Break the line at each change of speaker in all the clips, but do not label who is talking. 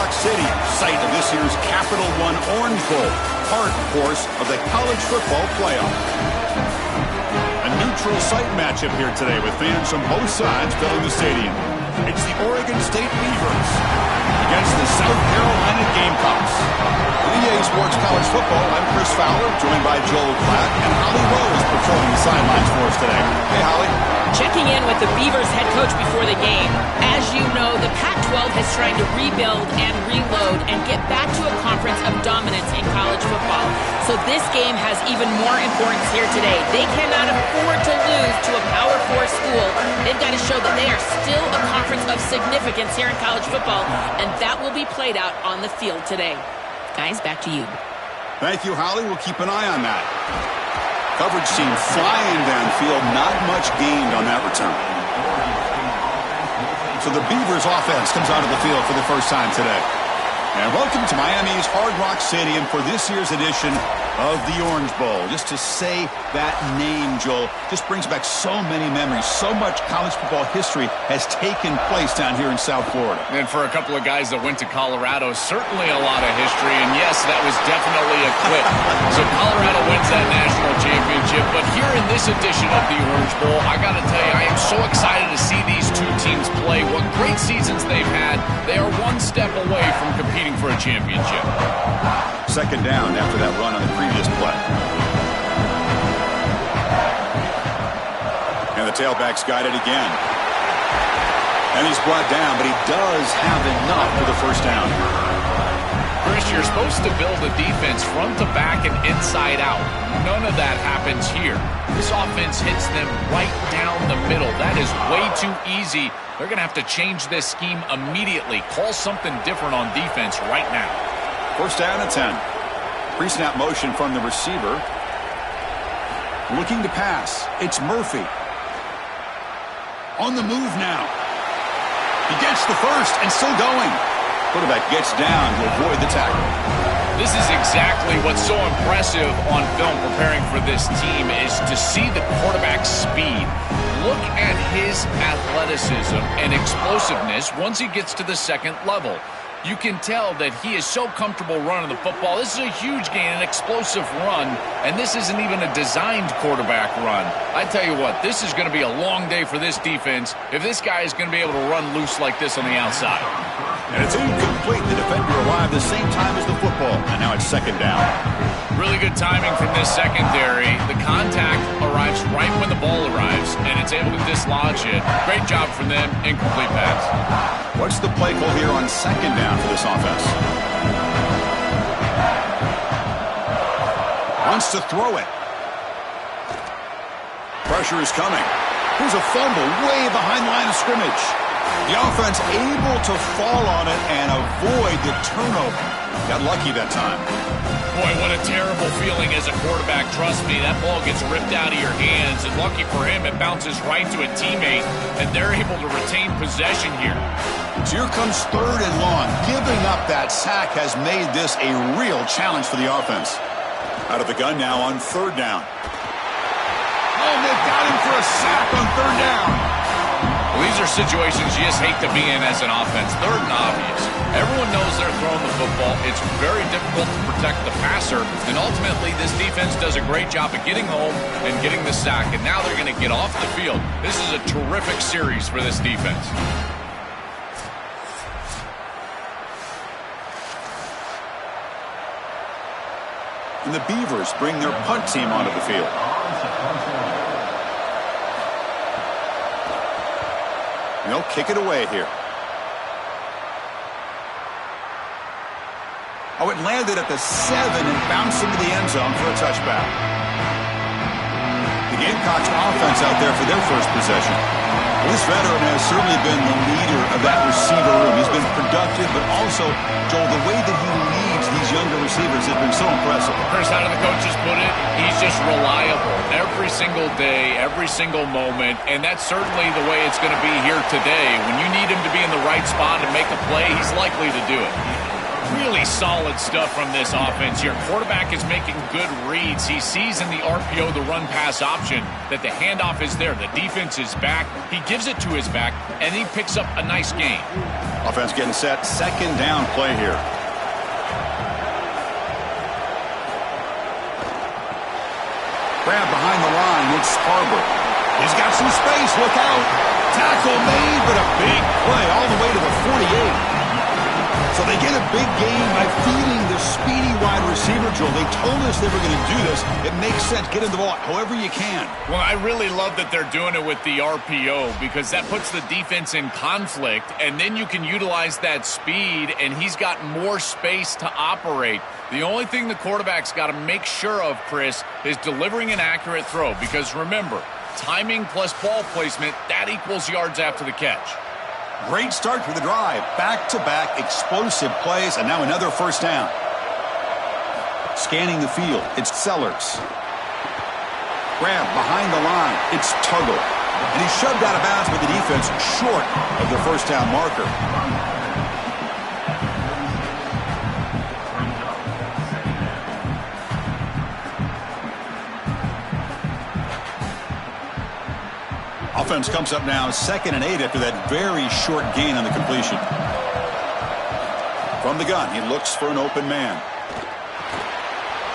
Rock City, site of this year's Capital One Orange Bowl, part, of course, of the college football playoff. A neutral site matchup here today with fans from both sides filling the stadium. It's the Oregon State Beavers against the South Carolina Gamecocks. In EA Sports College Football, I'm Chris Fowler, joined by Joel Klatt, and Holly Rose patrolling the sidelines for us today. Hey, Holly.
Checking in with the Beavers head coach before the game. As you know, the Pac-12 has tried to rebuild and reload and get back to a conference of dominance in college football. So this game has even more importance here today. They cannot afford to lose to a Power 4 school. They've got to show that they are still a conference of significance here in college football, and that will be played out on the field today. Guys, back to you.
Thank you, Holly. We'll keep an eye on that. Coverage team flying downfield, not much gained on that return. So the Beavers offense comes onto the field for the first time today. And welcome to Miami's Hard Rock Stadium for this year's edition of the Orange Bowl. Just to say that name, Joel, just brings back so many memories. So much college football history has taken place down here in South Florida.
And for a couple of guys that went to Colorado, certainly a lot of history. And yes, that was definitely a clip. So Colorado wins that national championship. But here in this edition of the Orange Bowl, I got to tell you, I am so excited to see these two teams play. What great seasons they've had. They are one step away from competing for a championship.
Second down after that run on the previous play. And the tailback's got it again. And he's brought down, but he does have enough for the first down.
Chris, you're supposed to build a defense front to back and inside out. None of that happens here. This offense hits them right down the middle. That is way too easy. They're going to have to change this scheme immediately. Call something different on defense right now.
First down at 10. Pre-snap motion from the receiver. Looking to pass. It's Murphy. On the move now. He gets the first and still going. Quarterback gets down to avoid the tackle.
This is exactly what's so impressive on film preparing for this team is to see the quarterback's speed. Look at his athleticism and explosiveness once he gets to the second level. You can tell that he is so comfortable running the football. This is a huge gain, an explosive run, and this isn't even a designed quarterback run. I tell you what, this is going to be a long day for this defense if this guy is going to be able to run loose like this on the outside.
And it's incomplete. The defender arrived the same time as the football, and now it's second down.
Really good timing from this secondary. The contact arrives right when the ball arrives, and it's able to dislodge it. Great job from them. Incomplete pass.
What's the play call here on second down for this offense? Wants to throw it. Pressure is coming. Here's a fumble way behind the line of scrimmage. The offense able to fall on it and avoid the turnover. Got lucky that time.
Boy, what a terrible feeling as a quarterback. Trust me, that ball gets ripped out of your hands, and lucky for him, it bounces right to a teammate, and they're able to retain possession here.
So here comes third and long. Giving up that sack has made this a real challenge for the offense. Out of the gun now on third down. Oh, they've got him for a sack on third down.
Well, these are situations you just hate to be in as an offense. Third and obvious. Everyone knows they're throwing the football. It's very difficult to protect the passer, and ultimately this defense does a great job of getting home and getting the sack, and now they're going to get off the field. This is a terrific series for this defense.
And the Beavers bring their punt team onto the field. And they'll kick it away here. Oh, it landed at the 7 and bounced into the end zone for a touchback. The Gamecocks offense out there for their first possession. Well, this veteran has certainly been the leader of that receiver room. He's been productive, but also, Joel, the way that he leads these younger receivers has been so impressive.
Chris, how do the coaches put it? He's just reliable every single day, every single moment, and that's certainly the way it's going to be here today. When you need him to be in the right spot and make a play, he's likely to do it. Really solid stuff from this offense here. Quarterback is making good reads. He sees in the RPO, the run-pass option, that the handoff is there. The defense is back. He gives it to his back, and he picks up a nice gain.
Offense getting set. Second down play here. Grab behind the line. It's Harbor. He's got some space. Look out. Tackle made, but a big play all the way to the 48. So they get a big gain by feeding the speedy wide receiver drill. They told us they were going to do this. It makes sense. Get him the ball however you can.
Well, I really love that they're doing it with the RPO because that puts the defense in conflict, and then you can utilize that speed, and he's got more space to operate. The only thing the quarterback's got to make sure of, Chris, is delivering an accurate throw because, remember, timing plus ball placement, that equals yards after the catch.
Great start to the drive. Back-to-back explosive plays, and now another first down. Scanning the field, it's Sellers. Grab behind the line, it's Tuggle. And he's shoved out of bounds with the defense short of the first down marker. Offense comes up now 2nd and 8 after that very short gain on the completion. From the gun, he looks for an open man.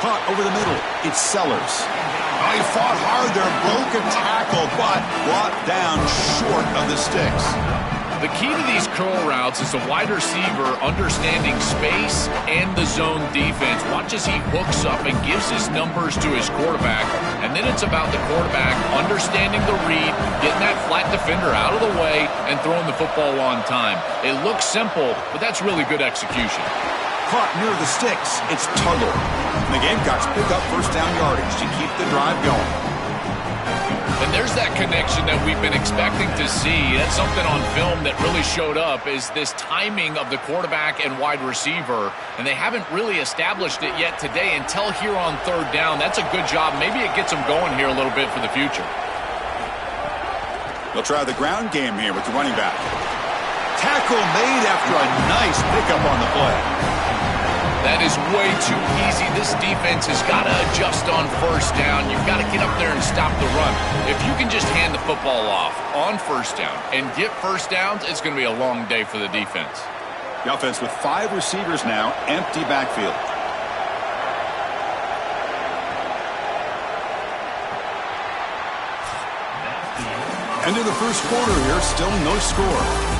Caught over the middle. It's Sellers. Oh, he fought hard there. Broke a tackle, but brought down short of the sticks.
The key to these curl routes is the wide receiver understanding space and the zone defense. Watch as he hooks up and gives his numbers to his quarterback. And then it's about the quarterback understanding the read, getting that flat defender out of the way, and throwing the football on time. It looks simple, but that's really good execution.
Caught near the sticks. It's Tuggle. And the Gamecocks pick up first down yardage to keep the drive going.
And there's that connection that we've been expecting to see. That's something on film that really showed up, is this timing of the quarterback and wide receiver. And they haven't really established it yet today until here on third down. That's a good job. Maybe it gets them going here a little bit for the future.
They'll try the ground game here with the running back. Tackle made after a nice pickup on the play.
That is way too easy. This defense has got to adjust on first down. You've got to get up there and stop the run. If you can just hand the football off on first down and get first downs, it's going to be a long day for the defense.
The offense with 5 receivers now, empty backfield. End of the first quarter here, still no score.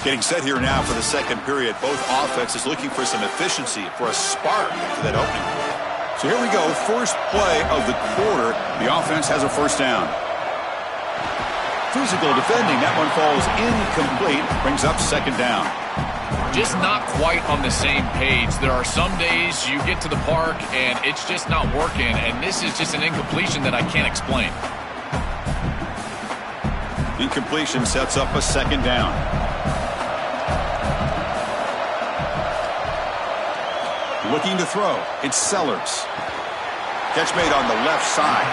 Getting set here now for the second period. Both offenses looking for some efficiency, for a spark to that opening. So here we go. First play of the quarter. The offense has a first down. Physical defending. That one falls incomplete. Brings up second down.
Just not quite on the same page. There are some days you get to the park and it's just not working. And this is just an incompletion that I can't explain.
Incompletion sets up a second down. Looking to throw. It's Sellers. Catch made on the left side.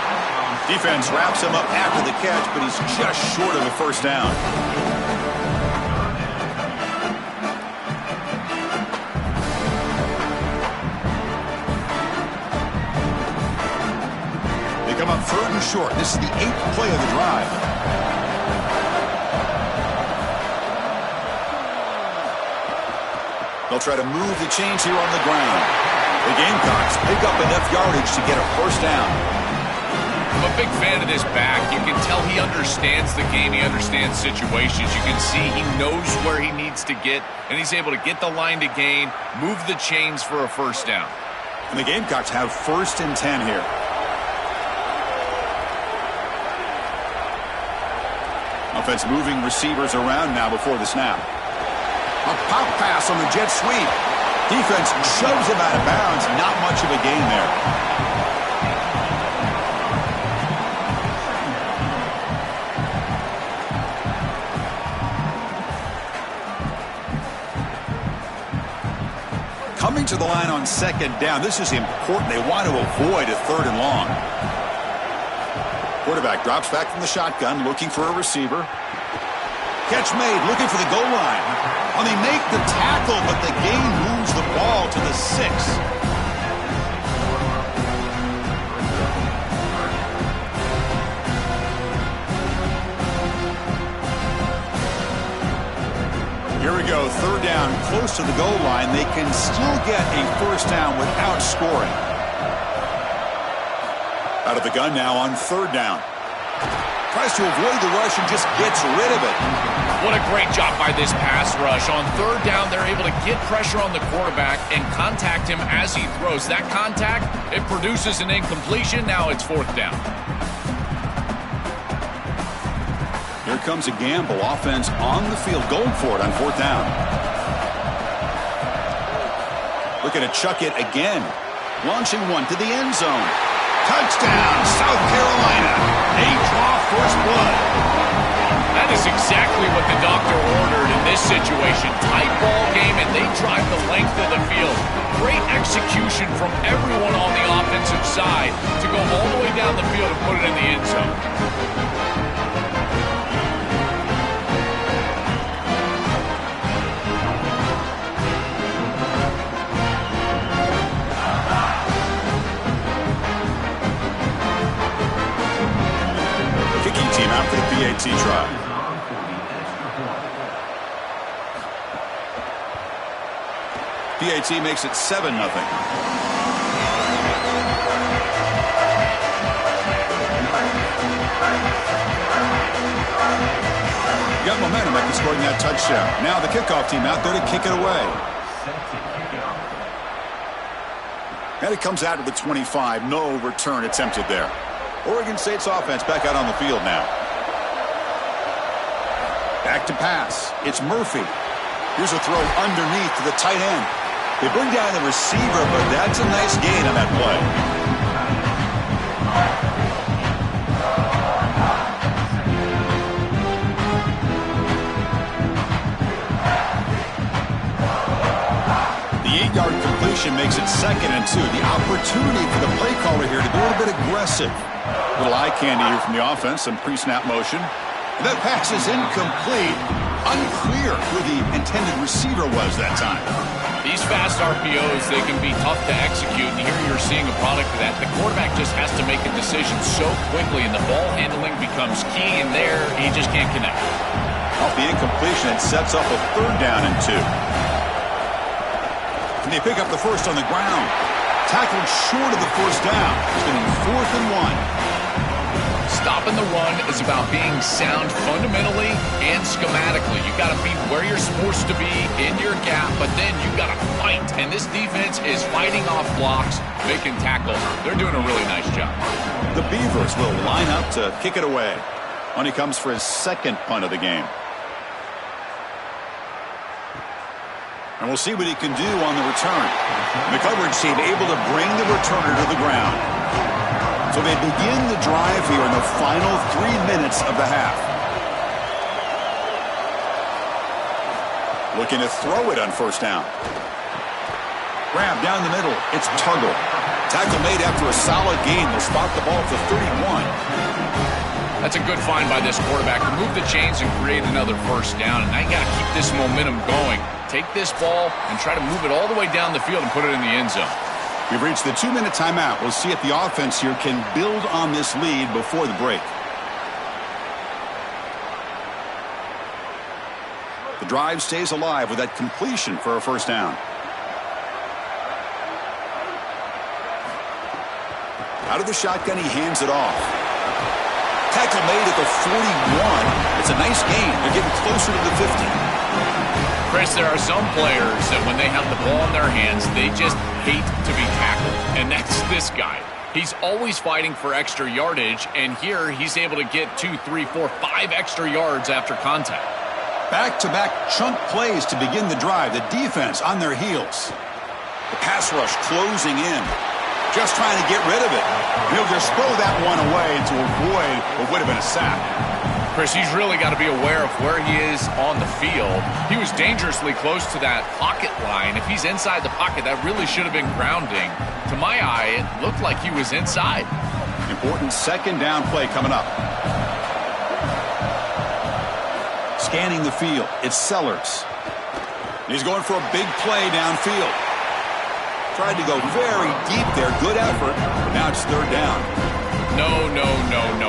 Defense wraps him up after the catch, but he's just short of the first down. They come up 3rd and short. This is the 8th play of the drive. They'll try to move the chains here on the ground. The Gamecocks pick up enough yardage to get a first down.
I'm a big fan of this back. You can tell he understands the game. He understands situations. You can see he knows where he needs to get, and he's able to get the line to gain, move the chains for a first down.
And the Gamecocks have 1st and 10 here. Offense moving receivers around now before the snap. A pop pass on the jet sweep. Defense shoves him out of bounds. Not much of a gain there. Coming to the line on second down. This is important. They want to avoid a 3rd and long. Quarterback drops back from the shotgun, looking for a receiver. Catch made, looking for the goal line. Well, they make the tackle, but the gain moves the ball to the 6. Here we go, 3rd down, close to the goal line. They can still get a first down without scoring. Out of the gun now on 3rd down. Tries to avoid the rush and just gets rid of it.
What a great job by this pass rush. On 3rd down, they're able to get pressure on the quarterback and contact him as he throws. That contact, it produces an incompletion. Now it's 4th down.
Here comes a gamble. Offense on the field, going for it on 4th down. Looking to chuck it again. Launching one to the end zone. Touchdown, South Carolina. They draw first blood.
That is exactly what the doctor ordered in this situation. Tight ball game, and they drive the length of the field. Great execution from everyone on the offensive side to go all the way down the field and put it in the end zone.
Team out for the PAT try. PAT makes it 7-0. Got momentum after scoring that touchdown. Now the kickoff team out there to kick it away. And it comes out to the 25. No return attempted there. Oregon State's offense back out on the field now. Back to pass. It's Murphy. Here's a throw underneath to the tight end. They bring down the receiver, but that's a nice gain on that play. The 8-yard completion makes it 2nd and 2. The opportunity for the play caller here to be a little bit aggressive. A little eye candy here from the offense, some pre-snap motion. And that pass is incomplete. Unclear who the intended receiver was that time.
These fast RPOs, they can be tough to execute, and here you're seeing a product of that. The quarterback just has to make a decision so quickly, and the ball handling becomes key, and there he just can't connect.
Off the incompletion, it sets up a 3rd down and 2. And they pick up the first on the ground. Tackled short of the first down. It's going to be 4th and 1.
Stopping the run is about being sound fundamentally and schematically. You got to be where you're supposed to be in your gap, but then you got to fight. And this defense is fighting off blocks, making tackles. They're doing a really nice job.
The Beavers will line up to kick it away. On he comes for his 2nd punt of the game. And we'll see what he can do on the return. The coverage team able to bring the returner to the ground. So they begin the drive here in the final 3 minutes of the half. Looking to throw it on 1st down. Grab down the middle. It's Tuggle. Tackle made after a solid gain. They'll spot the ball at the 31.
That's a good find by this quarterback to move the chains and create another first down. And now you got to keep this momentum going. Take this ball and try to move it all the way down the field and put it in the end zone.
We've reached the 2-minute timeout. We'll see if the offense here can build on this lead before the break. The drive stays alive with that completion for a first down. Out of the shotgun, he hands it off. Tackle made at the 41. It's a nice gain. They're getting closer to the 50.
Chris, there are some players that when they have the ball in their hands, they just hate to be tackled. And that's this guy. He's always fighting for extra yardage, and here he's able to get 2, 3, 4, 5 extra yards after contact.
Back-to-back chunk plays to begin the drive. The defense on their heels. The pass rush closing in. Just trying to get rid of it. He'll just throw that one away to avoid what would have been a sack.
Chris, he's really got to be aware of where he is on the field. He was dangerously close to that pocket line. If he's inside the pocket, that really should have been grounding. To my eye, it looked like he was inside. Important
2nd down play coming up. scanning the field. It's Sellers. He's going for a big play downfield. Tried to go very deep there. Good effort. But now it's third down.
No.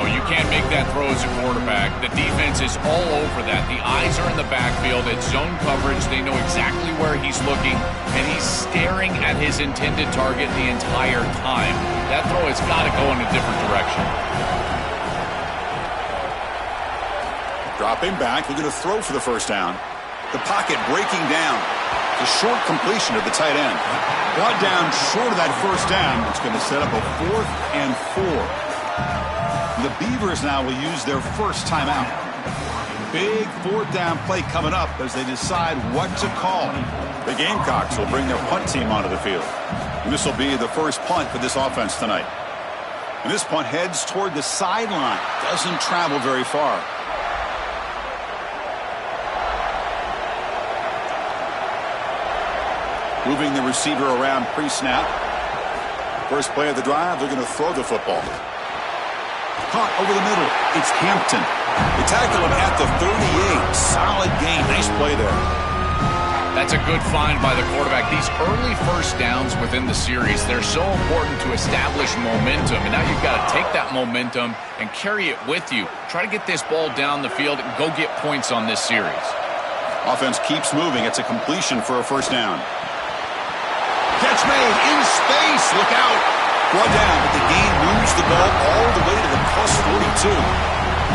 You can't make that throw as a quarterback. The defense is all over that. The eyes are in the backfield. It's zone coverage. They know exactly where he's looking, and he's staring at his intended target the entire time. That throw has got to go in a different direction.
Dropping back, looking to throw for the first down. The pocket breaking down. The short completion of the tight end. Brought down short of that first down. It's going to set up a 4th and 4. The Beavers now will use their first timeout. Big 4th down play coming up as they decide what to call. The Gamecocks will bring their punt team onto the field. And this will be the first punt for this offense tonight. And this punt heads toward the sideline. Doesn't travel very far. Moving the receiver around pre-snap. First play of the drive, they're going to throw the football. Caught over the middle. It's Hampton. They tackle him at the 38. Solid gain. Nice play there.
That's a good find by the quarterback. These early first downs within the series, they're so important to establish momentum. And now you've got to take that momentum and carry it with you. Try to get this ball down the field and go get points on this series.
Offense keeps moving. It's a completion for a first down. Catch made in space. Look out. Brought down, but the gain moves the ball all the way to the plus 42.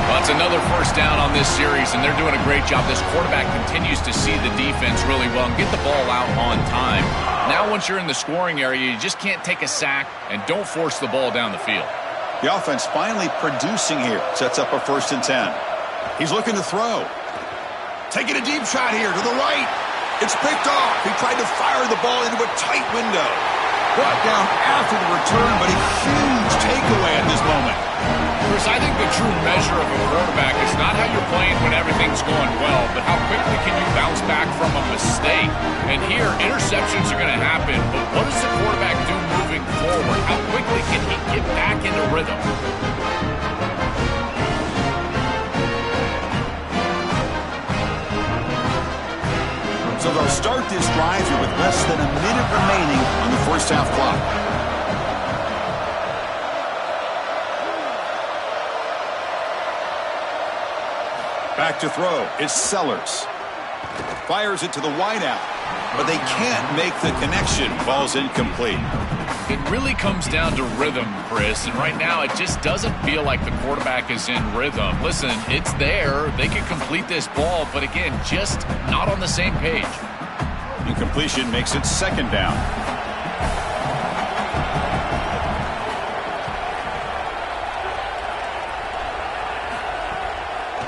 Well, it's another first down on this series, and they're doing a great job. This quarterback continues to see the defense really well and get the ball out on time. Now once you're in the scoring area, you just can't take a sack and don't force the ball down the field.
The offense finally producing here. Sets up a 1st and 10. He's looking to throw. Taking a deep shot here to the right. It's picked off. He tried to fire the ball into a tight window. Brought down after the return, but a huge takeaway at this moment.
Chris, I think the true measure of a quarterback is not how you're playing when everything's going well, but how quickly can you bounce back from a mistake. And here, interceptions are going to happen, but what does the quarterback do moving forward? How quickly can he get back into rhythm?
So they'll start this drive here with less than a minute remaining on the first half clock. Back to throw. It's Sellers. Fires it to the wideout, but they can't make the connection. Ball's incomplete.
It really comes down to rhythm, Chris, and right now it just doesn't feel like the quarterback is in rhythm. Listen, it's there. They can complete this ball, but again, just not on the same page.
Incompletion makes it 2nd down.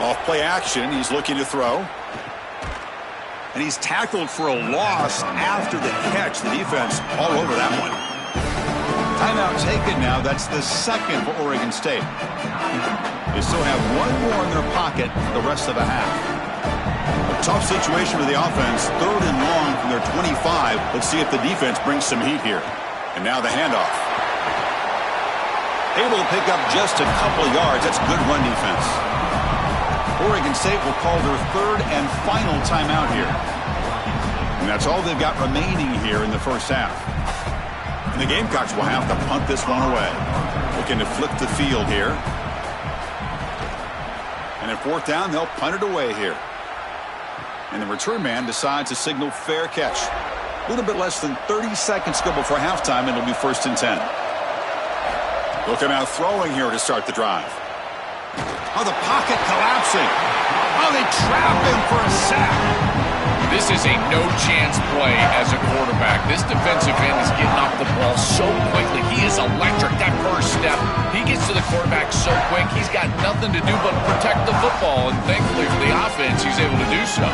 Off play action, he's looking to throw. And he's tackled for a loss after the catch. The defense all over that one. Timeout taken now. That's the 2nd for Oregon State. They still have one more in their pocket the rest of the half. A tough situation for the offense. 3rd and long from their 25. Let's see if the defense brings some heat here. And now the handoff. Able to pick up just a couple of yards. That's good run defense. Oregon State will call their 3rd and final timeout here. And that's all they've got remaining here in the first half. And the Gamecocks will have to punt this one away. Looking to flip the field here. And at 4th down, they'll punt it away here. And the return man decides to signal fair catch. A little bit less than 30 seconds to go before halftime, and it'll be 1st and 10. Looking out throwing here to start the drive. Oh, the pocket collapsing. Oh, they trap him for a sack.
This is a no-chance play as a quarterback. This defensive end is getting off the ball so quickly. He is electric. That first step, he gets to the quarterback so quick, he's got nothing to do but protect the football. And thankfully for the offense, he's able to do so.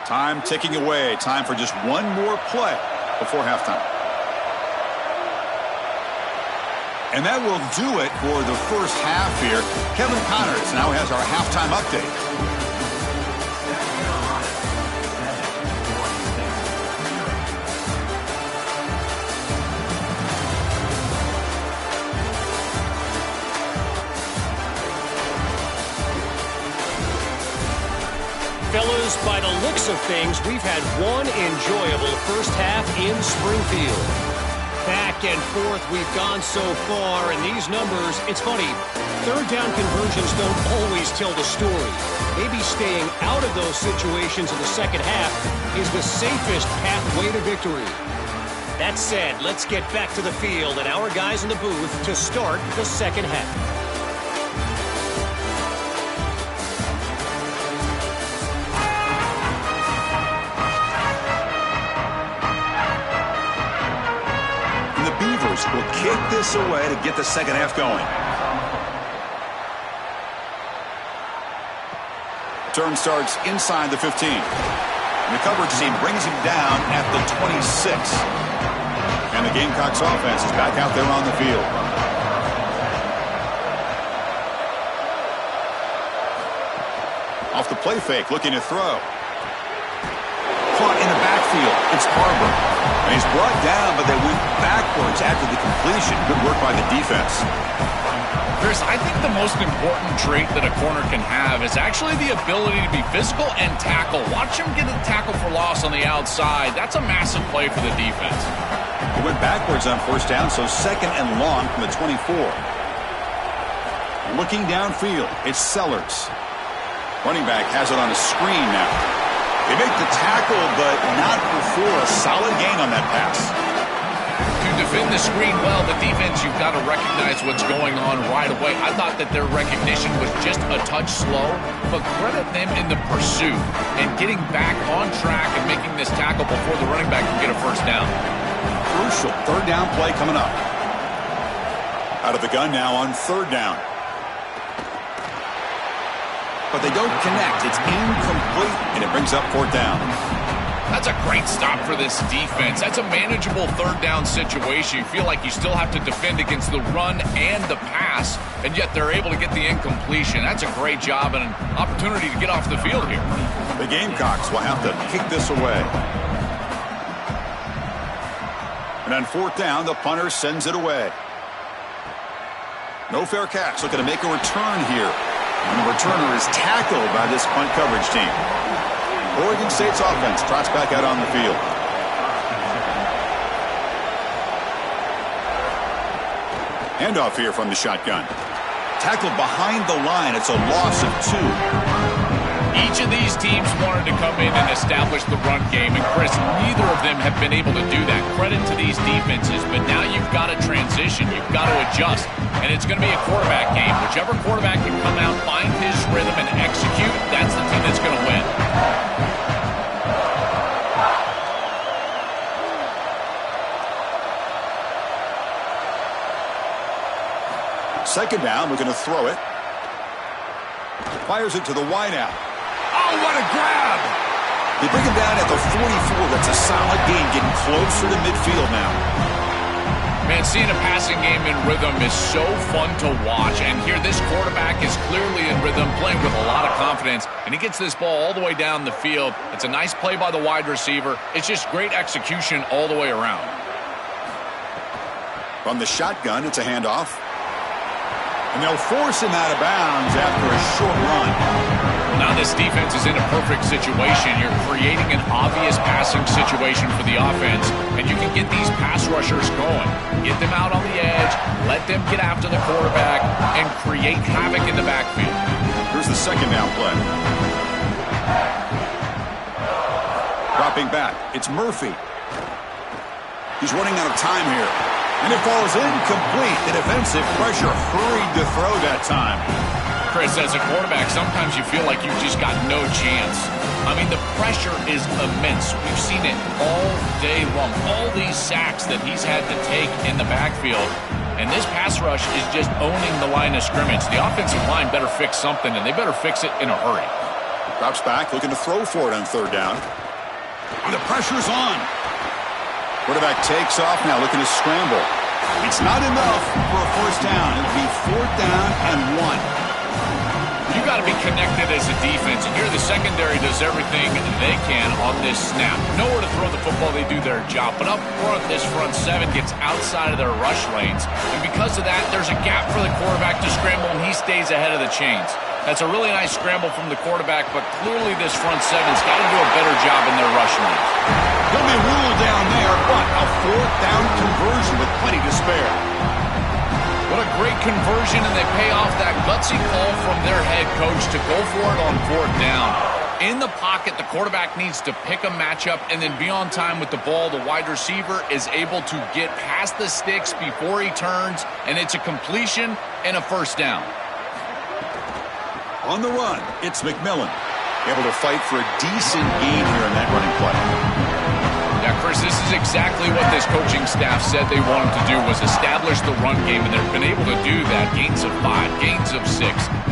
Time ticking away. Time for just one more play before halftime. And that will do it for the first half here. Kevin Connors now has our halftime update.
is, by the looks of things, we've had one enjoyable first half in Springfield. Back and forth we've gone so far, and these numbers, it's funny, third down conversions don't always tell the story. Maybe staying out of those situations in the second half is the safest pathway to victory. That said, let's get back to the field and our guys in the booth to start the second half.
Will kick this away to get the second half going. Turn starts inside the 15. And the coverage team brings him down at the 26. And the Gamecocks offense is back out there on the field. Off the play fake, looking to throw. Caught in the backfield. It's Harbor. And he's brought down, but they went backwards after the completion. Good work by the defense.
Chris, I think the most important trait that a corner can have is actually the ability to be physical and tackle. Watch him get a tackle for loss on the outside. That's a massive play for the defense.
He went backwards on first down, so second and long from the 24. Looking downfield, it's Sellers. Running back has it on a screen now. They make the tackle, but not before a solid gain on that pass.
To defend the screen well, the defense, you've got to recognize what's going on right away. I thought that their recognition was just a touch slow, but credit them in the pursuit and getting back on track and making this tackle before the running back can get a first down.
Crucial third down play coming up. Out of the gun now on third down. But they don't connect. It's incomplete, and it brings up fourth down.
That's a great stop for this defense. That's a manageable third down situation. You feel like you still have to defend against the run and the pass, and yet they're able to get the incompletion. That's a great job and an opportunity to get off the field here.
The Gamecocks will have to kick this away. And on fourth down, the punter sends it away. No fair catch. Looking to make a return here. And the returner is tackled by this punt coverage team. Oregon State's offense trots back out on the field. Handoff here from the shotgun. Tackled behind the line. It's a loss of 2.
Each of these teams wanted to come in and establish the run game, and Chris, neither of them have been able to do that. Credit to these defenses, but now you've got to transition. You've got to adjust, and it's going to be a quarterback game. Whichever quarterback can come out, find his rhythm, and execute, that's the team that's going to win.
Second down, we're going to throw it. Fires it to the wideout. Oh, what a grab! They bring him down at the 44. That's a solid gain, getting closer to midfield now.
Man, seeing a passing game in rhythm is so fun to watch. And here, this quarterback is clearly in rhythm, playing with a lot of confidence. And he gets this ball all the way down the field. It's a nice play by the wide receiver. It's just great execution all the way around.
From the shotgun, it's a handoff. And they'll force him out of bounds after a short run.
Now this defense is in a perfect situation. You're creating an obvious passing situation for the offense, and you can get these pass rushers going. Get them out on the edge, let them get after the quarterback, and create havoc in the backfield.
Here's the second down play. Dropping back, it's Murphy. He's running out of time here. And it falls incomplete. The defensive pressure hurried to throw that time.
Chris, as a quarterback, sometimes you feel like you've just got no chance. I mean, the pressure is immense. We've seen it all day long. All these sacks that he's had to take in the backfield. And this pass rush is just owning the line of scrimmage. The offensive line better fix something, and they better fix it in a hurry.
Drops back, looking to throw for it on third down. And the pressure's on. Quarterback takes off now, looking to scramble. It's not enough for a first down. It'll be fourth down and 1.
You got to be connected as a defense, and here the secondary does everything they can on this snap. Nowhere to throw the football, they do their job. But up front, this front seven gets outside of their rush lanes, and because of that, there's a gap for the quarterback to scramble, and he stays ahead of the chains. That's a really nice scramble from the quarterback, but clearly this front seven's got to do a better job in their rush lanes.
He'll be ruled down there, but a fourth down conversion with plenty to spare.
What a great conversion, and they pay off that gutsy call from their head coach to go for it on fourth down. In the pocket, the quarterback needs to pick a matchup and then be on time with the ball. The wide receiver is able to get past the sticks before he turns, and it's a completion and a first down.
On the run, it's McMillan. Able to fight for a decent gain here in that running play.
Yeah, Chris, this is exactly what this coaching staff said they wanted to do, was establish the run game, and they've been able to do that. Gains of 5, gains of 6,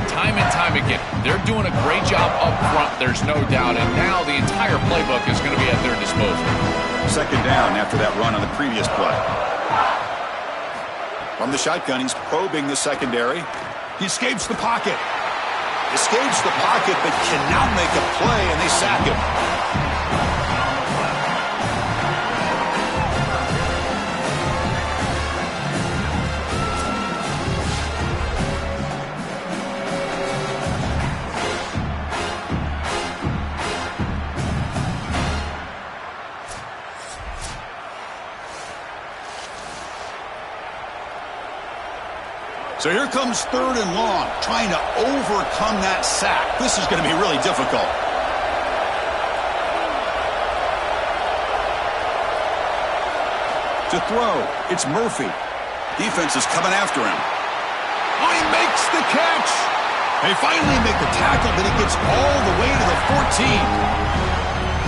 time and time again. They're doing a great job up front, there's no doubt, and now the entire playbook is going to be at their disposal.
Second down after that run on the previous play. From the shotgun, he's probing the secondary. He escapes the pocket. Escapes the pocket, but cannot make a play, and they sack him. So here comes third and long, trying to overcome that sack. This is going to be really difficult. To throw, it's Murphy. Defense is coming after him. Oh, he makes the catch. They finally make the tackle, but he gets all the way to the 14.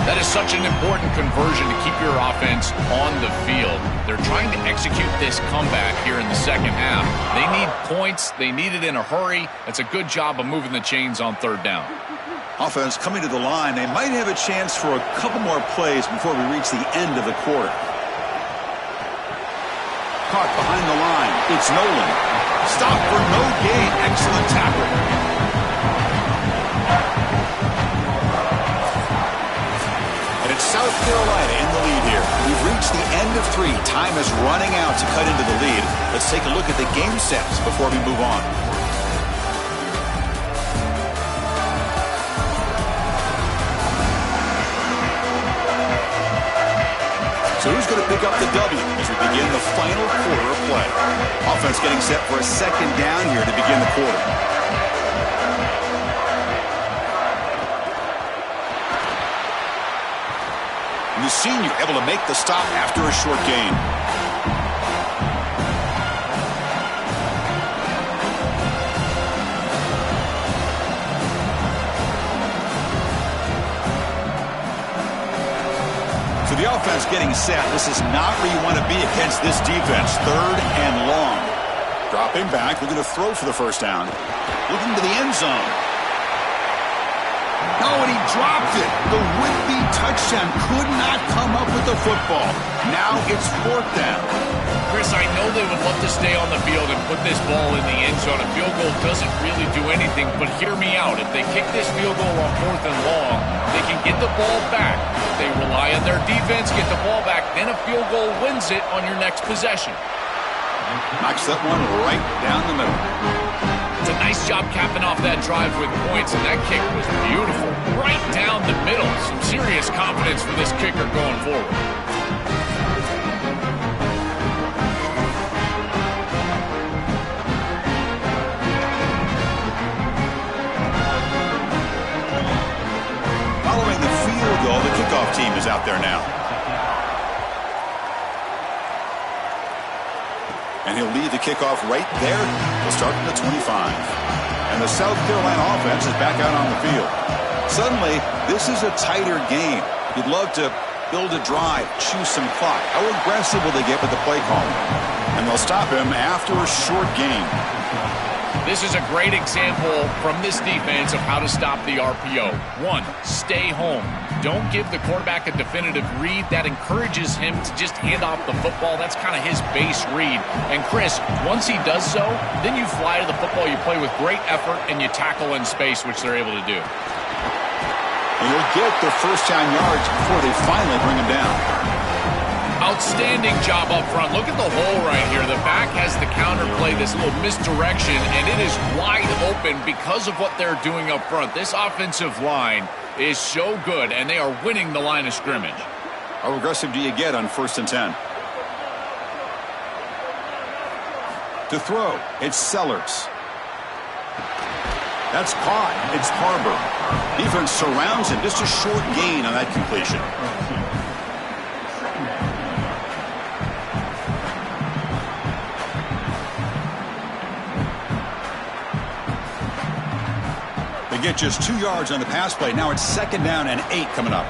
That is such an important conversion to keep your offense on the field. They're trying to execute this comeback here in the second half. They need points. They need it in a hurry. It's a good job of moving the chains on third down.
Offense coming to the line. They might have a chance for a couple more plays before we reach the end of the quarter. Caught behind the line. It's Nolan. Stop for no gain. Excellent tackle. South Carolina in the lead here. We've reached the end of 3. Time is running out to cut into the lead. Let's take a look at the game sets before we move on. So who's going to pick up the W as we begin the final quarter of play? Offense getting set for a second down here to begin the quarter. And the senior able to make the stop after a short gain. So the offense getting set. This is not where you want to be against this defense. Third and long. Dropping back, looking to throw for the first down. Looking to the end zone. Oh, and he dropped it. The would-be touchdown could not come up with the football. Now it's fourth down.
Chris, I know they would love to stay on the field and put this ball in the end zone. A field goal doesn't really do anything, but hear me out. If they kick this field goal on fourth and long, they can get the ball back. They rely on their defense, get the ball back, then a field goal wins it on your next possession.
Knocks that one right down the middle.
It's a nice job capping off that drive with points, and that kick was beautiful. Right down the middle. Some serious confidence for this kicker going forward.
Following the field goal, the kickoff team is out there now. And he'll lead the kickoff right there. We'll start from the 25. And the South Carolina offense is back out on the field. Suddenly, this is a tighter game. You'd love to build a drive, choose some clock. How aggressive will they get with the play call? And they'll stop him after a short gain.
This is a great example from this defense of how to stop the RPO. 1, stay home. don't give the quarterback a definitive read. That encourages him to just hand off the football. That's kind of his base read. And Chris, once he does so, then you fly to the football, you play with great effort, and you tackle in space, which they're able to do.
And they'll get their first down yards before they finally bring him down.
Outstanding job up front. Look at the hole right here. The back has the counter play, this little misdirection, and it is wide open because of what they're doing up front. This offensive line is so good, and they are winning the line of scrimmage.
How aggressive do you get on 1st and 10? To throw, it's Sellers. That's caught. It's Harbor. Defense surrounds him. Just a short gain on that completion. They get just 2 yards on the pass play. Now it's 2nd down and 8 coming up.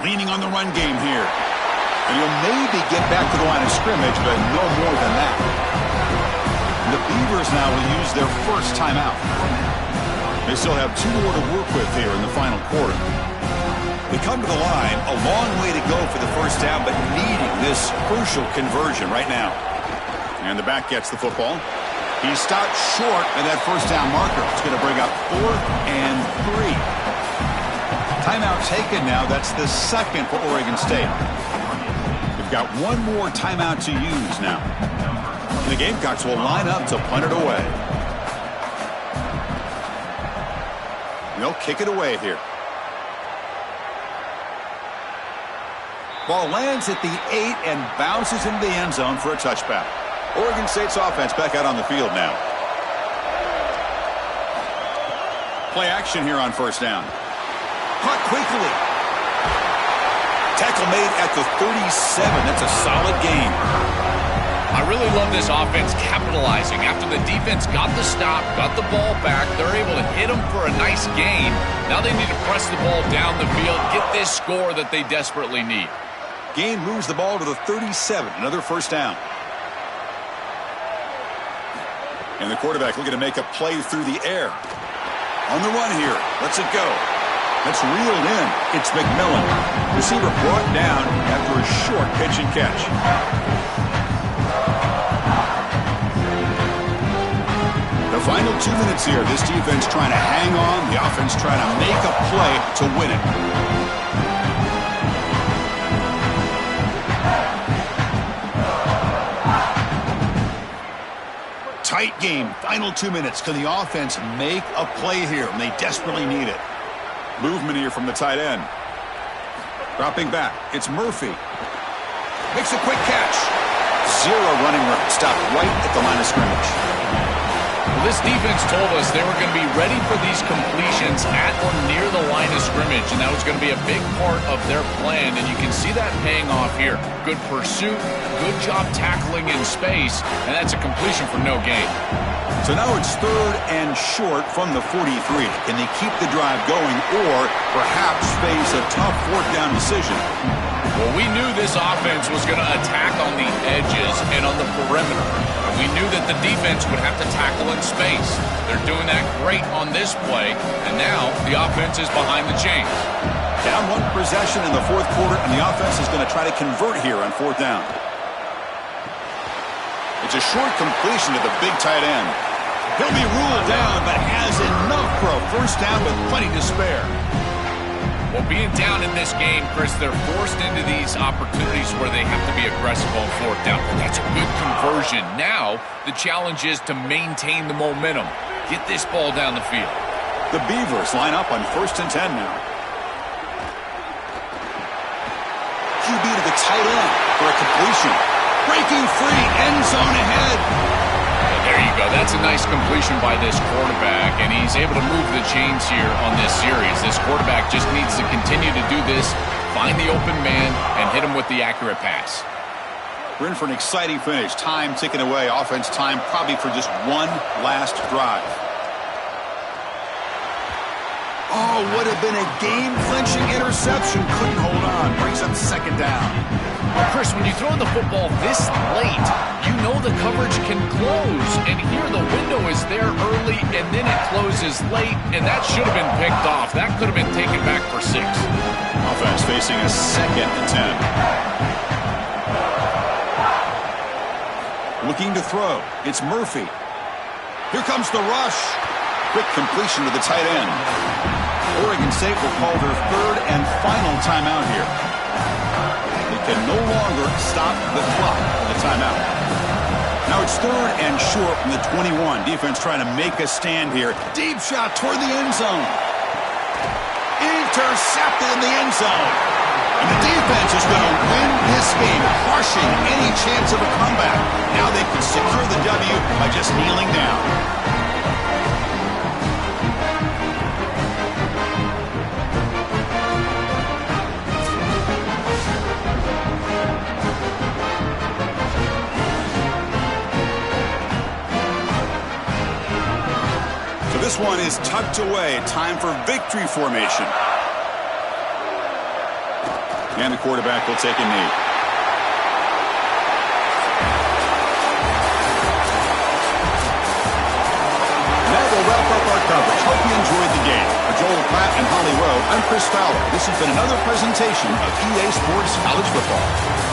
Leaning on the run game here. And he'll maybe get back to the line of scrimmage, but no more than that. The Beavers now will use their first timeout. They still have 2 more to work with here in the final quarter. They come to the line, a long way to go for the first down, but needing this crucial conversion right now. And the back gets the football. He stopped short of that first down marker. It's going to bring up 4th and 3. Timeout taken now. That's the 2nd for Oregon State. They've got 1 more timeout to use now. And the Gamecocks will line up to punt it away. They'll kick it away here. Ball lands at the 8 and bounces into the end zone for a touchback. Oregon State's offense back out on the field now. Play action here on 1st down. Caught quickly. Tackle made at the 37. That's a solid gain.
I really love this offense capitalizing. After the defense got the stop, got the ball back, they're able to hit them for a nice gain. Now they need to press the ball down the field, get this score that they desperately need.
Gain moves the ball to the 37. Another first down. And the quarterback looking to make a play through the air. On the run here. Lets it go. That's reeled in. It's McMillan. Receiver brought down after a short pitch and catch. The final 2 minutes here. This defense trying to hang on. The offense trying to make a play to win it. Tight game. Final 2 minutes. Can the offense make a play here? And they desperately need it. Movement here from the tight end. Dropping back. It's Murphy. Makes a quick catch. 0 running room. Stopped right at the line of scrimmage.
Well, this defense told us they were going to be ready for these completions at or near the line of scrimmage, and that was going to be a big part of their plan, and you can see that paying off here. Good pursuit, good job tackling in space, and that's a completion for no gain.
So now it's 3rd and short from the 43. Can they keep the drive going or perhaps face a tough 4th down decision?
Well, we knew this offense was going to attack on the edges and on the perimeter. We knew that the defense would have to tackle in space. They're doing that great on this play, and now the offense is behind the chains.
Down 1 possession in the 4th quarter, and the offense is going to try to convert here on 4th down. It's a short completion to the big tight end. He'll be ruled down, but has enough for a first down with plenty to spare.
Well, being down in this game, Chris, they're forced into these opportunities where they have to be aggressive on 4th down. That's a good conversion. Now, the challenge is to maintain the momentum. Get this ball down the field.
The Beavers line up on 1st and 10 now. QB to the tight end for a completion. Breaking free, end zone ahead.
There you go. That's a nice completion by this quarterback, and he's able to move the chains here on this series. This quarterback just needs to continue to do this, find the open man, and hit him with the accurate pass.
We're in for an exciting finish. Time ticking away. Offense time probably for just one last drive. Oh, would have been a game-clinching interception. Couldn't hold on. Brings up second down.
Well, Chris, when you throw the football this late, you know the coverage can close. And here the window is there early, and then it closes late, and that should have been picked off. That could have been taken back for 6.
Offense facing a 2nd and 10. Looking to throw. It's Murphy. Here comes the rush. Quick completion to the tight end. Oregon State will call their 3rd and final timeout here. They can no longer stop the clock with a timeout. Now it's 3rd and short from the 21. Defense trying to make a stand here. Deep shot toward the end zone. Intercepted in the end zone. And the defense is going to win this game, crushing any chance of a comeback. Now they can secure the W by just kneeling down. This one is tucked away. Time for victory formation. And the quarterback will take a knee. That will wrap up our coverage. Hope you enjoyed the game. For Joel Pratt and Holly Rowe, I'm Chris Fowler. This has been another presentation of EA Sports College Football.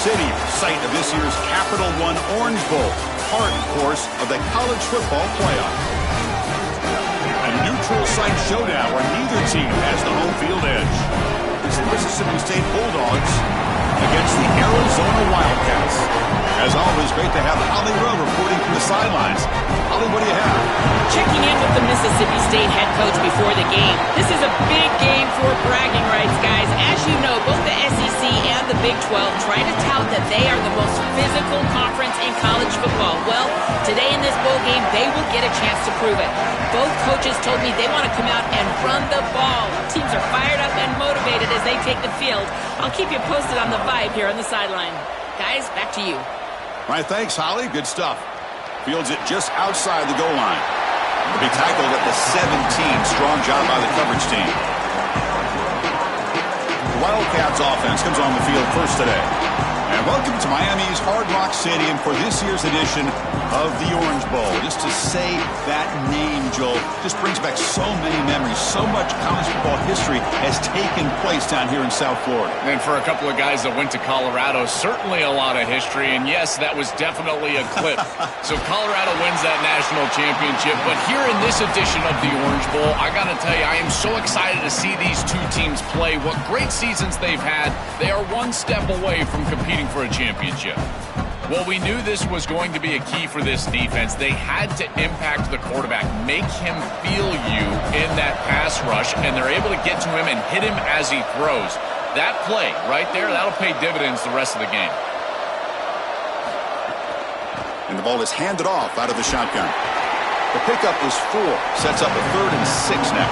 City, site of this year's Capital One Orange Bowl, part, of course, of the college football playoff. A neutral site showdown where neither team has the home field edge. It's the Mississippi State Bulldogs against the Arizona Wildcats. As always, great to have Holly Rowe reporting from the sidelines. Holly, what do you have?
Checking in with the Mississippi State head coach before the game. This is a big game for bragging rights, guys. As you know, both the SEC and the Big 12 try to tout that they are the most physical conference in college football. Well, today in this bowl game, they will get a chance to prove it. Both coaches told me they want to come out and run the ball. Teams are fired up and motivated as they take the field. I'll keep you posted on the vibe here on the sideline. Guys, back to you.
All right, thanks, Holly. Good stuff. Fields it just outside the goal line. Will be tackled at the 17. Strong job by the coverage team. The Wildcats offense comes on the field first today. And welcome to Miami's Hard Rock Stadium for this year's edition of the Orange Bowl. Just to say that name, Joel, just brings back so many memories. So much college football history has taken place down here in South Florida.
And for a couple of guys that went to Colorado, certainly a lot of history. And yes, that was definitely a clip. So Colorado wins that national championship. But here in this edition of the Orange Bowl, I got to tell you, I am so excited to see these two teams play. What great seasons they've had. They are one step away from competing for a championship. Well, we knew this was going to be a key for this defense. They had to impact the quarterback, make him feel you in that pass rush, and they're able to get to him and hit him as he throws. That play right there, that'll pay dividends the rest of the game.
And the ball is handed off out of the shotgun. The pickup is 4, sets up a 3rd and 6 now.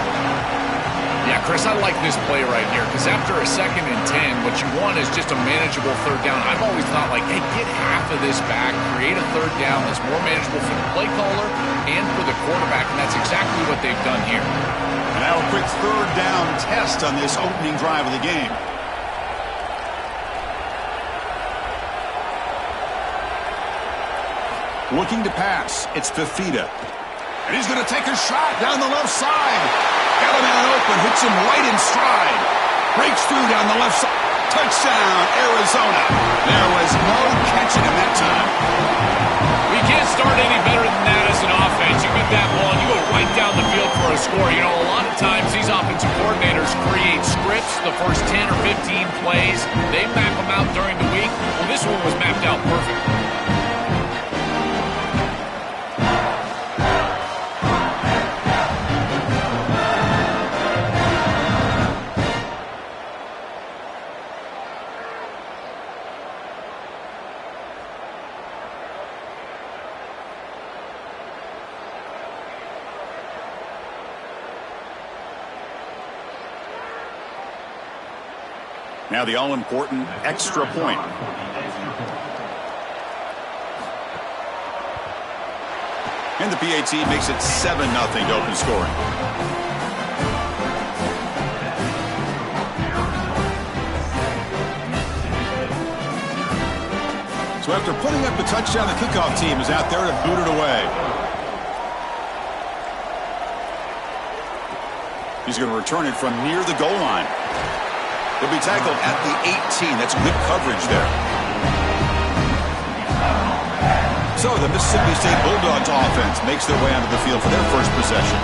Yeah, Chris, I like this play right here because after a 2nd and 10, what you want is just a manageable 3rd down. I've always thought, like, hey, get half of this back, create a 3rd down that's more manageable for the play caller and for the quarterback, and that's exactly what they've done here.
And now a quick 3rd down test on this opening drive of the game. Looking to pass, it's Fifita. And he's going to take a shot down the left side. Got a man open, hits him right in stride. Breaks through down the left side. Touchdown, Arizona. There was no catching him that time.
We can't start any better than that as an offense. You get that ball and you go right down the field for a score. You know, a lot of times these offensive coordinators create scripts, the first 10 or 15 plays. They map them out during the week. Well, this one was mapped out perfectly.
Now the all-important extra point. And the PAT makes it 7-0 to open scoring. So after putting up the touchdown, the kickoff team is out there to boot it away. He's going to return it from near the goal line. He'll be tackled at the 18. That's good coverage there. So the Mississippi State Bulldogs offense makes their way onto the field for their first possession.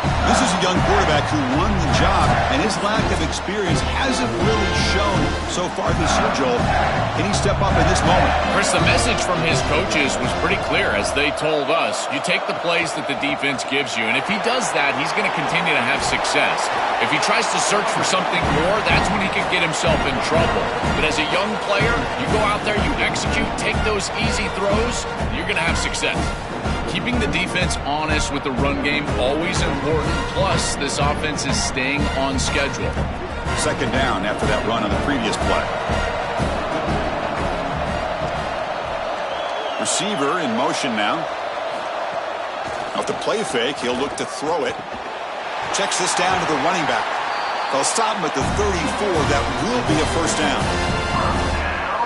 This is a young quarterback who won the job, and his lack of experience hasn't really shown so far this year, Joel. Can he step up in this moment?
Chris, the message from his coaches was pretty clear as they told us, you take the plays that the defense gives you, and if he does that, he's going to continue to have success. If he tries to search for something more, that's when he could get himself in trouble. But as a young player, you go out there, you execute, take those easy throws, you're going to have success. Keeping the defense honest with the run game, always important. Plus, this offense is staying on schedule.
2nd down after that run on the previous play. Receiver in motion now. Off the play fake, he'll look to throw it. Checks this down to the running back. They'll stop him at the 34. That will be a 1st down.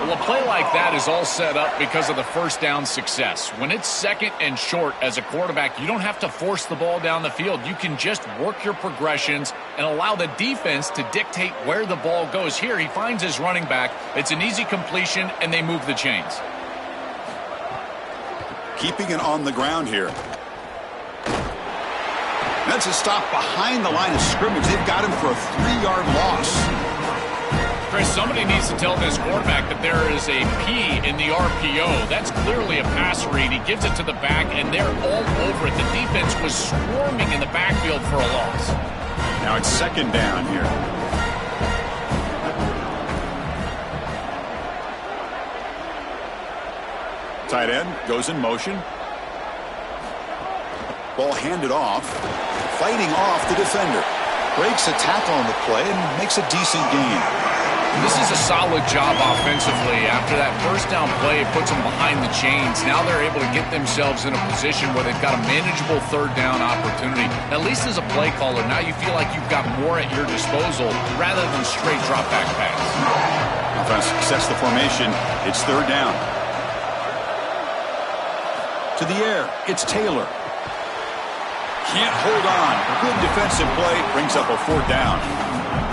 Well, a play like that is all set up because of the first down success. When it's second and short as a quarterback, you don't have to force the ball down the field. You can just work your progressions and allow the defense to dictate where the ball goes. Here, he finds his running back. It's an easy completion, and they move the chains.
Keeping it on the ground here. That's a stop behind the line of scrimmage. They've got him for a 3-yard loss.
Chris, somebody needs to tell this quarterback that there is a P in the RPO. That's clearly a pass read. He gives it to the back, and they're all over it. The defense was swarming in the backfield for a loss.
Now it's second down here. Tight end goes in motion. Ball handed off. Fighting off the defender. Breaks a tackle on the play and makes a decent gain.
This is a solid job offensively. After that first down play, it puts them behind the chains. Now they're able to get themselves in a position where they've got a manageable third down opportunity. At least as a play caller, now you feel like you've got more at your disposal rather than straight drop back pass.
Offense sets the formation. It's third down. To the air, it's Taylor. Can't hold on. Good defensive play. Brings up a fourth down.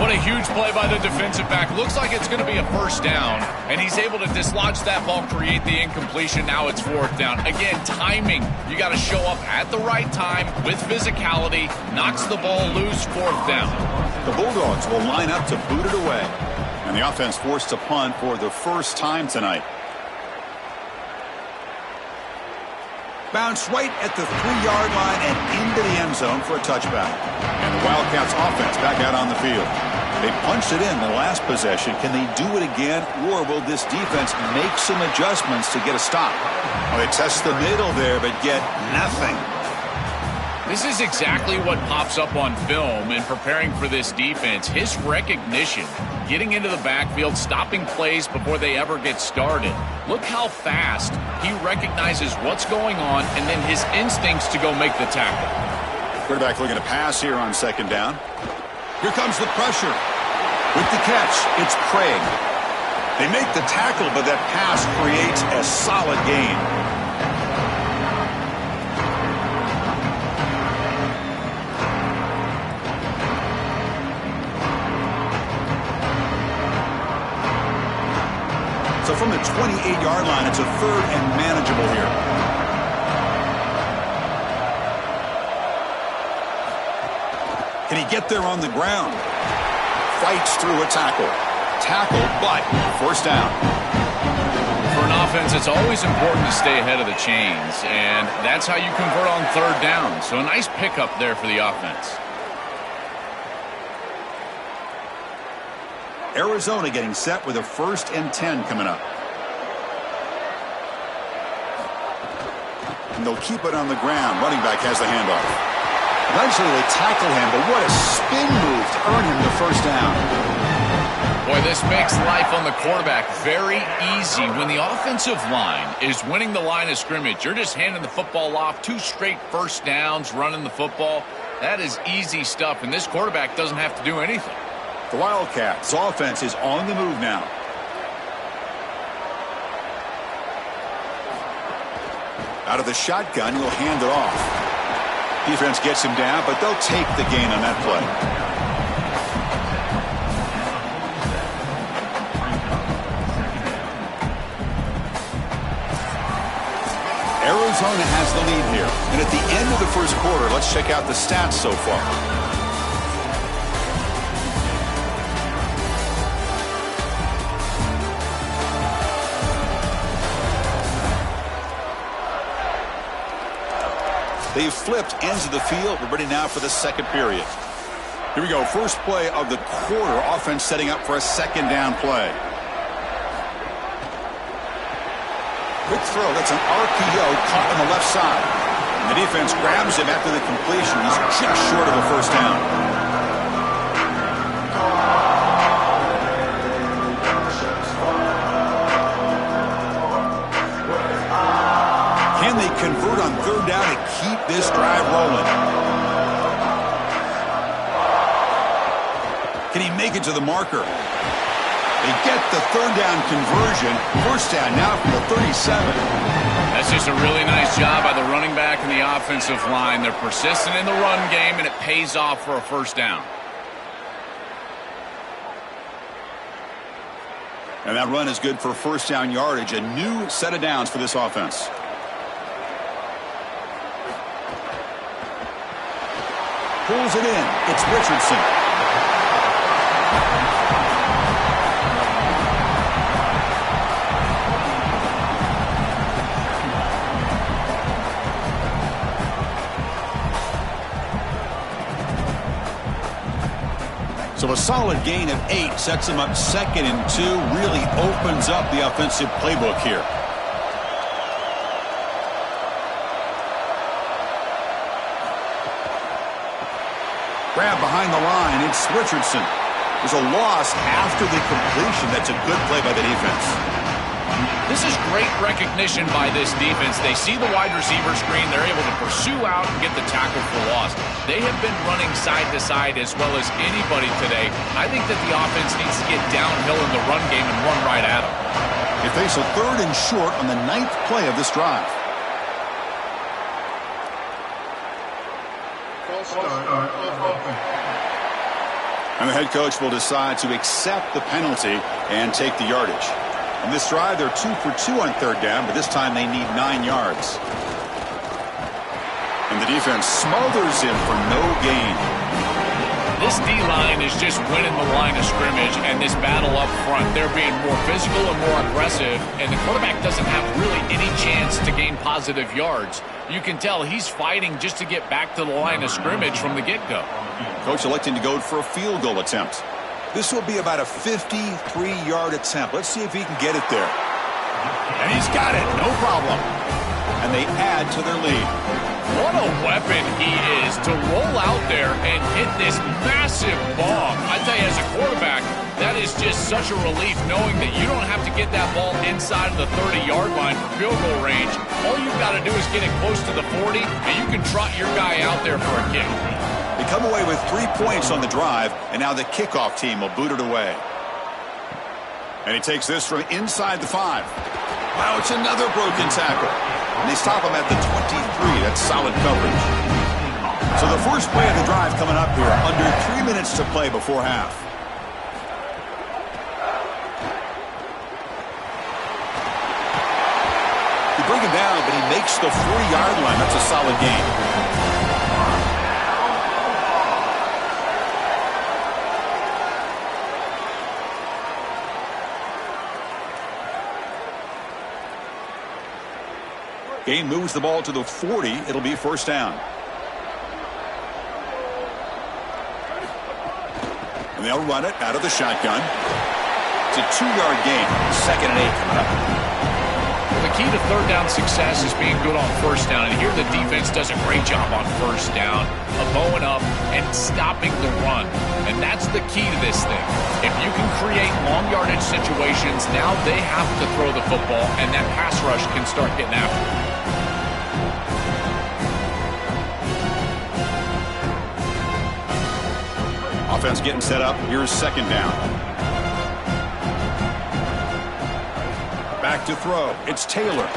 What a huge play by the defensive back. Looks like it's going to be a first down, and he's able to dislodge that ball, create the incompletion. Now it's fourth down. Again, timing. You got to show up at the right time with physicality. Knocks the ball loose, fourth down.
The Bulldogs will line up to boot it away. And the offense forced to punt for the first time tonight. Bounce right at the 3-yard line and into the end zone for a touchback. And the Wildcats offense back out on the field. They punched it in the last possession. Can they do it again, or will this defense make some adjustments to get a stop? Well, they test the middle there, but get nothing.
This is exactly what pops up on film in preparing for this defense. His recognition, getting into the backfield, stopping plays before they ever get started. Look how fast he recognizes what's going on and then his instincts to go make the tackle.
Quarterback looking to pass here on second down. Here comes the pressure. With the catch, it's Craig. They make the tackle, but that pass creates a solid gain. So from the 28-yard line, it's a third and manageable here. Can he get there on the ground? Fights through a tackle. Tackle, but first down.
For an offense, it's always important to stay ahead of the chains, and that's how you convert on third down. So a nice pickup there for the offense.
Arizona getting set with a 1st and 10 coming up. And they'll keep it on the ground. Running back has the handoff. Eventually they tackle him, but what a spin move to earn him the first down.
Boy, this makes life on the quarterback very easy. When the offensive line is winning the line of scrimmage, you're just handing the football off, 2 straight first downs, running the football. That is easy stuff, and this quarterback doesn't have to do anything.
The Wildcats offense is on the move now. Out of the shotgun, he'll hand it off. Defense gets him down, but they'll take the gain on that play. Arizona has the lead here. And at the end of the first quarter, let's check out the stats so far. They've flipped ends of the field. We're ready now for the second period. Here we go. First play of the quarter. Offense setting up for a second down play. Quick throw. That's an RPO caught on the left side. And the defense grabs him after the completion. He's just short of a first down. Can they convert on third down and keep this drive rolling? Can he make it to the marker? They get the third down conversion. First down now from the 37.
That's just a really nice job by the running back and the offensive line. They're persistent in the run game, and it pays off for a first down.
And that run is good for first down yardage. A new set of downs for this offense. Pulls it in. It's Richardson. So a solid gain of 8 sets him up 2nd and 2. Really opens up the offensive playbook here. Grab behind the line. It's Richardson. There's a loss after the completion. That's a good play by the defense.
This is great recognition by this defense. They see the wide receiver screen. They're able to pursue out and get the tackle for loss. They have been running side to side as well as anybody today. I think that the offense needs to get downhill in the run game and run right at them.
They face a 3rd and short on the 9th play of this drive. And the head coach will decide to accept the penalty and take the yardage. On this drive, they're 2 for 2 on 3rd down, but this time they need 9 yards. And the defense smothers him for no gain.
This D-line is just winning the line of scrimmage, and this battle up front, they're being more physical and more aggressive, and the quarterback doesn't have really any chance to gain positive yards. You can tell he's fighting just to get back to the line of scrimmage from the get-go.
Coach electing to go for a field goal attempt. This will be about a 53-yard attempt. Let's see if he can get it there. And he's got it, no problem. And they add to their lead.
What a weapon he is to roll out there and hit this massive bomb. I tell you, as a quarterback, that is just such a relief knowing that you don't have to get that ball inside of the 30-yard line for field goal range. All you've got to do is get it close to the 40, and you can trot your guy out there for a kick.
They come away with 3 points on the drive, and now the kickoff team will boot it away. And he takes this from inside the 5. Wow, it's another broken tackle. And they stop him at the 23. That's solid coverage. So the first play of the drive coming up here. Under 3 minutes to play before half. You bring him down, but he makes the 4-yard line. That's a solid gain. Gain moves the ball to the 40. It'll be first down. And they'll run it out of the shotgun. It's a 2-yard gain. 2nd and 8 coming up.
Well, the key to third down success is being good on first down. And here the defense does a great job on first down of bowing up and stopping the run. And that's the key to this thing. If you can create long yardage situations, now they have to throw the football, and that pass rush can start getting after it.
Offense getting set up. Here's 2nd down. Back to throw. It's Taylor.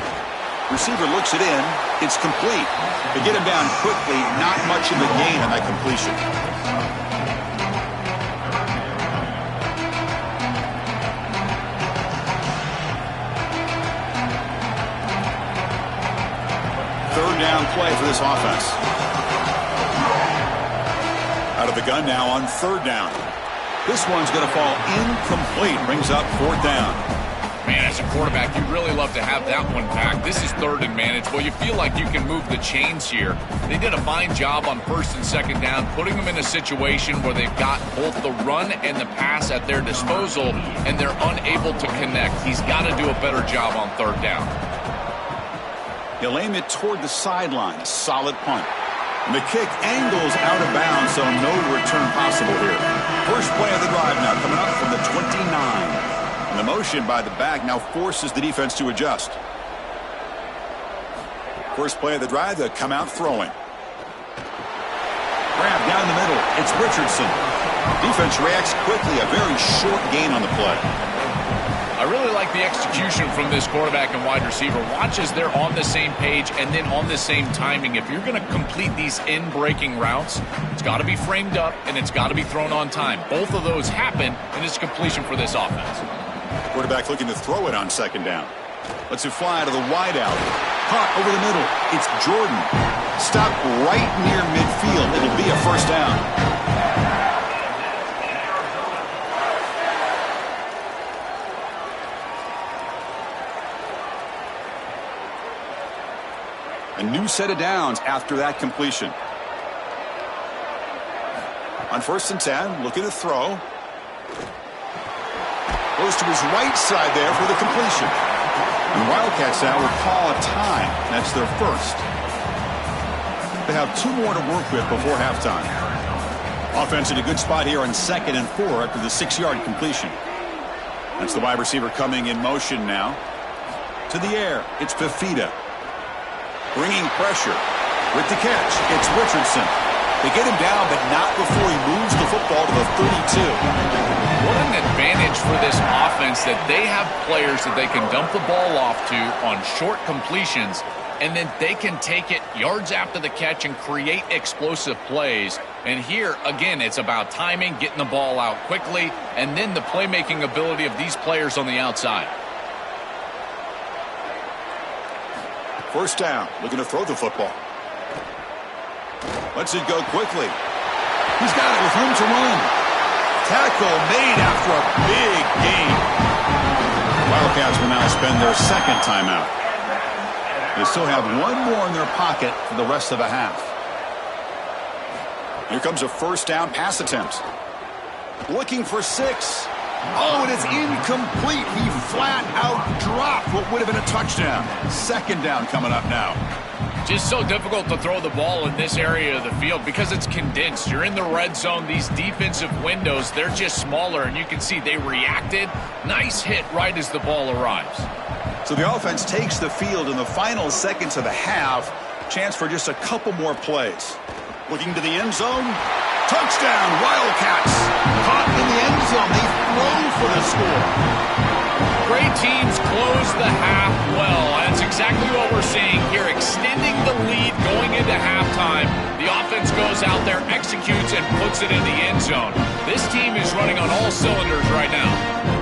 Receiver looks it in. It's complete. They get him down quickly. Not much of a gain on that completion. Third down play for this offense. Out of the gun now on 3rd down. This one's going to fall incomplete. Brings up 4th down.
Man, as a quarterback, you really love to have that one back. This is 3rd and manageable. You feel like you can move the chains here. They did a fine job on 1st and 2nd down, putting them in a situation where they've got both the run and the pass at their disposal, and they're unable to connect. He's got to do a better job on 3rd down.
He'll aim it toward the sideline. Solid punt. And the kick angles out of bounds, so no return possible here. First play of the drive now coming up from the 29. And the motion by the back now forces the defense to adjust. First play of the drive, they come out throwing. Grab down the middle. It's Richardson. Defense reacts quickly. A very short gain on the play.
like the execution from this quarterback and wide receiver. Watch as they're on the same page and then on the same timing. If you're going to complete these in-breaking routes, it's got to be framed up and it's got to be thrown on time. Both of those happen, and it's completion for this offense.
Quarterback looking to throw it on second down. Lets it fly to the wideout. Caught over the middle. It's Jordan. Stopped right near midfield. It'll be a first down. A new set of downs after that completion. On 1st and 10, looking to throw. Goes to his right side there for the completion. And Wildcats now will call a time. That's their first. They have 2 more to work with before halftime. Offense in a good spot here on 2nd and 4 after the 6-yard completion. That's the wide receiver coming in motion now. To the air, it's Fifita. Bringing pressure. With the catch, it's Richardson. They get him down, but not before he moves the football to the 32.
What an advantage for this offense that they have players that they can dump the ball off to on short completions, and then they can take it yards after the catch and create explosive plays. And here, again, it's about timing, getting the ball out quickly, and then the playmaking ability of these players on the outside.
First down, looking to throw the football. Lets it go quickly. He's got it with room to run. Tackle made after a big gain. Wildcats will now spend their 2nd timeout. They still have 1 more in their pocket for the rest of the half. Here comes a first down pass attempt. Looking for 6. Oh, it is incomplete. He flat out dropped what would have been a touchdown. 2nd down coming up now.
Just so difficult to throw the ball in this area of the field because it's condensed. You're in the red zone. These defensive windows, they're just smaller, and you can see they reacted. Nice hit right as the ball arrives.
So the offense takes the field in the final seconds of the half. Chance for just a couple more plays. Looking to the end zone. Touchdown, Wildcats. Caught in the end zone. They throw for the score.
Great teams close the half well. That's exactly what we're seeing here. Extending the lead going into halftime. The offense goes out there, executes, and puts it in the end zone. This team is running on all cylinders right now.